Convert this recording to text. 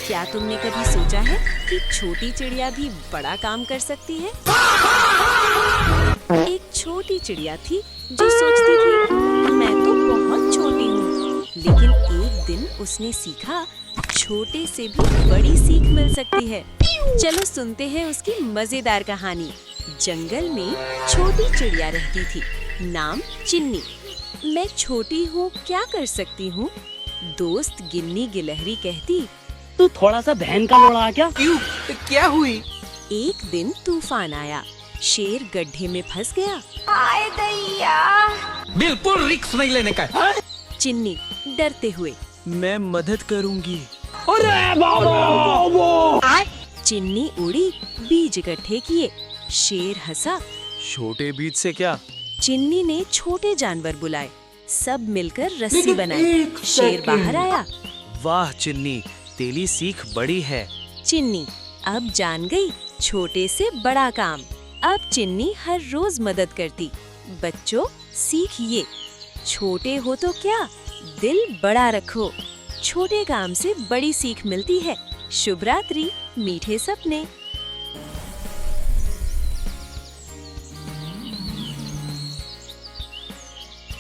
क्या तुमने कभी सोचा है कि छोटी चिड़िया भी बड़ा काम कर सकती है? एक छोटी चिड़िया थी जो सोचती थी मैं तो बहुत छोटी हूँ, लेकिन एक दिन उसने सीखा छोटे से भी बड़ी सीख मिल सकती है। चलो सुनते हैं उसकी मजेदार कहानी। जंगल में छोटी चिड़िया रहती थी, नाम चिन्नी। मैं छोटी हूँ, क्या कर सकती हूँ? दोस्त गिन्नी गिलहरी कहती। तू थोड़ा सा बहन का लोड़ा क्या? क्यों? क्या हुई? एक दिन तूफान आया, शेर गड्ढे में फंस गया। आए दैया! बिल्कुल रिस्क नहीं लेने का। चिन्नी डरते हुए, मैं मदद करूंगी। अरे बाबा! चिन्नी उड़ी, बीज इकट्ठे किए। शेर हंसा। छोटे बीज से क्या? चिन्नी ने छोटे जानवर बुलाए, सब मिलकर रस्सी बनाई। शेर बाहर आया। वाह चिन्नी, तेरी सीख बड़ी है। चिन्नी अब जान गई छोटे से बड़ा काम। अब चिन्नी हर रोज मदद करती। बच्चों सीखिए, छोटे हो तो क्या, दिल बड़ा रखो। छोटे काम से बड़ी सीख मिलती है। शुभ रात्रि, मीठे सपने।